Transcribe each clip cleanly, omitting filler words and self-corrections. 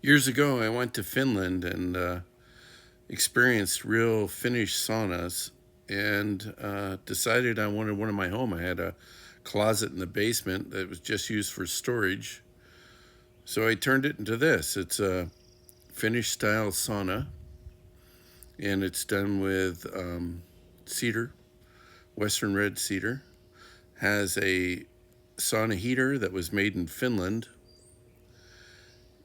Years ago, I went to Finland and experienced real Finnish saunas and decided I wanted one in my home. I had a closet in the basement that was just used for storage. So I turned it into this. It's a Finnish style sauna, and it's done with cedar, Western red cedar. Has a sauna heater that was made in Finland.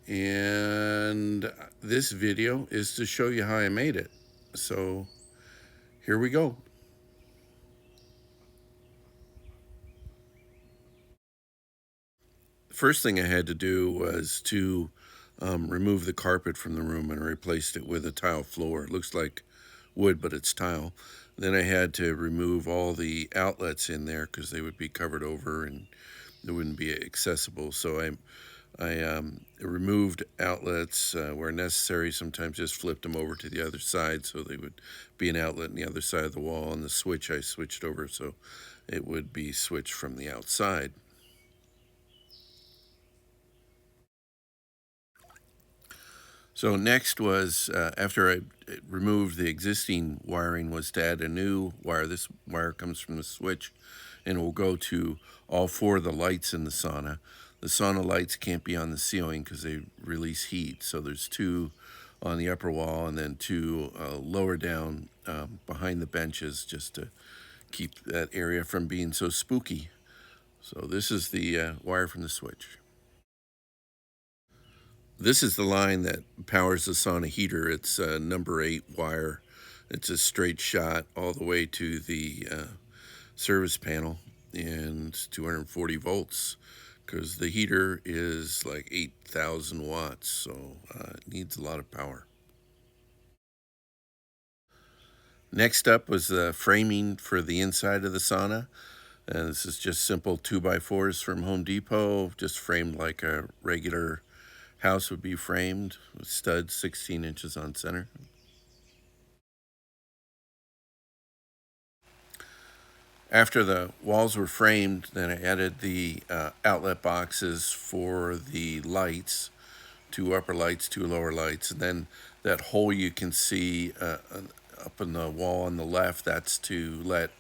And this video is to show you how I made it. So here we go. The first thing I had to do was to remove the carpet from the room and replaced it with a tile floor. It looks like wood, but it's tile. Then I had to remove all the outlets in there because they would be covered over and they wouldn't be accessible. So I removed outlets where necessary, sometimes just flipped them over to the other side so they would be an outlet on the other side of the wall. And the switch I switched over so it would be switched from the outside. So next was, after I removed the existing wiring, was to add a new wire. This wire comes from the switch and it will go to all four of the lights in the sauna. The sauna lights can't be on the ceiling because they release heat. So there's two on the upper wall and then two lower down behind the benches just to keep that area from being so spooky. So this is the wire from the switch. This is the line that powers the sauna heater. It's a number 8 wire. It's a straight shot all the way to the service panel, and it's 240 volts because the heater is like 8,000 watts, so it needs a lot of power. Next up was the framing for the inside of the sauna. And this is just simple 2x4s from Home Depot, just framed like a regular house would be framed with studs 16 inches on center. After the walls were framed, then I added the outlet boxes for the lights, 2 upper lights, 2 lower lights, and then that hole you can see up in the wall on the left, that's to let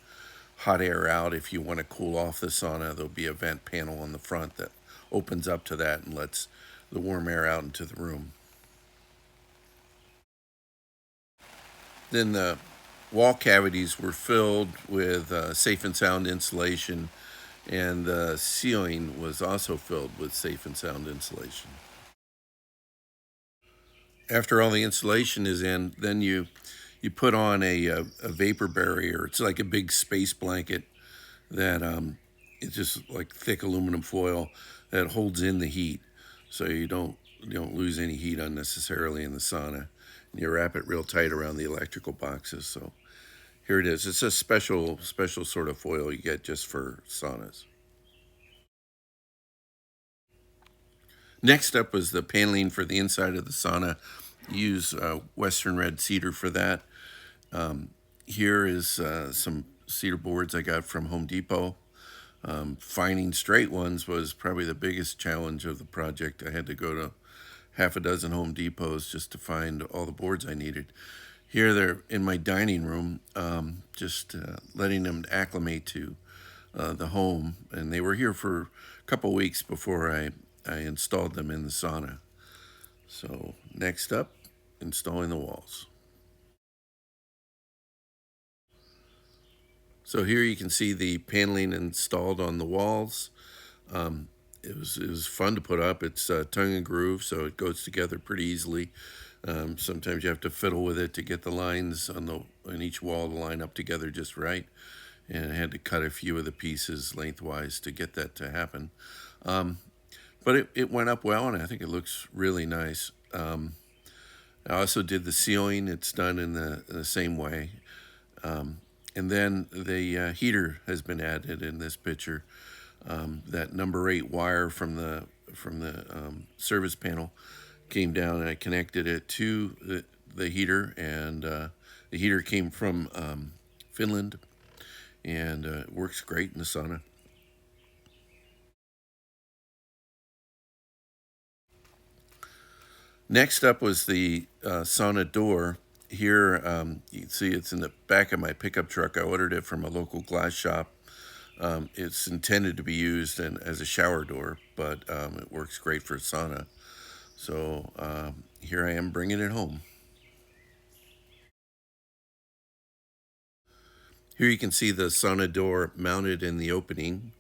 hot air out. If you want to cool off the sauna, there'll be a vent panel on the front that opens up to that and lets the warm air out into the room. Then the wall cavities were filled with safe and sound insulation, and the ceiling was also filled with safe and sound insulation. After all the insulation is in, then you put on a vapor barrier. It's like a big space blanket that it's just like thick aluminum foil that holds in the heat, so you don't lose any heat unnecessarily in the sauna. And you wrap it real tight around the electrical boxes. So here it is. It's a special sort of foil you get just for saunas. Next up was the paneling for the inside of the sauna. Use Western red cedar for that. Here is some cedar boards I got from Home Depot. Finding straight ones was probably the biggest challenge of the project. I had to go to half a dozen Home Depots just to find all the boards I needed. Here they're in my dining room, just letting them acclimate to the home. And they were here for a couple weeks before I installed them in the sauna. So next up, installing the walls. So here you can see the paneling installed on the walls. It was fun to put up. It's tongue and groove, so it goes together pretty easily. Sometimes you have to fiddle with it to get the lines on each wall to line up together just right. And I had to cut a few of the pieces lengthwise to get that to happen. But it went up well, and I think it looks really nice. I also did the ceiling. It's done in the same way. And then the heater has been added in this picture. That number 8 wire from the service panel came down, and I connected it to the heater, and the heater came from Finland, and it works great in the sauna. Next up was the sauna door. Here, you can see it's in the back of my pickup truck. I ordered it from a local glass shop. It's intended to be used as a shower door, but it works great for sauna. So here I am bringing it home. Here you can see the sauna door mounted in the opening.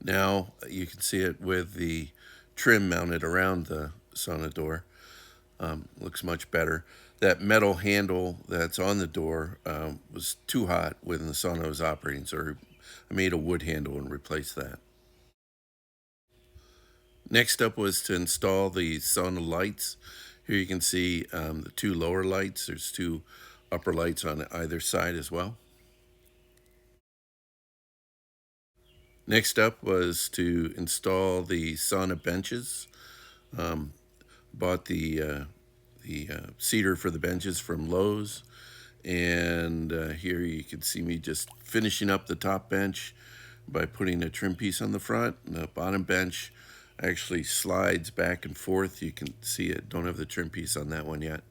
Now you can see it with the trim mounted around the sauna door. Looks much better. That metal handle that's on the door was too hot when the sauna was operating, so I made a wood handle and replaced that. Next up was to install the sauna lights. Here you can see the two lower lights. There's two upper lights on either side as well. Next up was to install the sauna benches. Um, Bought the cedar for the benches from Lowe's, and here you can see me just finishing up the top bench by putting a trim piece on the front. And the bottom bench actually slides back and forth. You can see it. Don't have the trim piece on that one yet.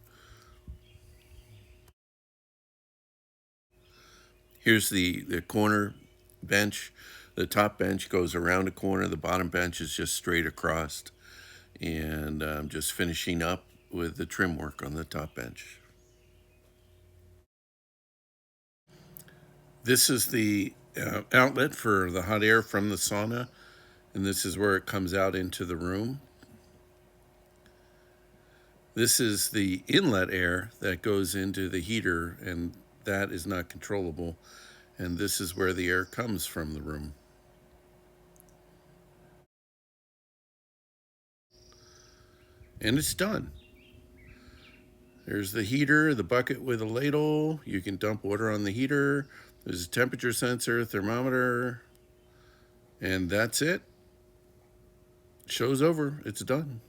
Here's the corner bench. The top bench goes around a corner. The bottom bench is just straight across. And I'm just finishing up with the trim work on the top bench. This is the outlet for the hot air from the sauna, and this is where it comes out into the room. This is the inlet air that goes into the heater, and that is not controllable. And this is where the air comes from the room. And it's done. There's the heater, the bucket with a ladle. You can dump water on the heater. There's a temperature sensor, thermometer, and that's it. Show's over. It's done.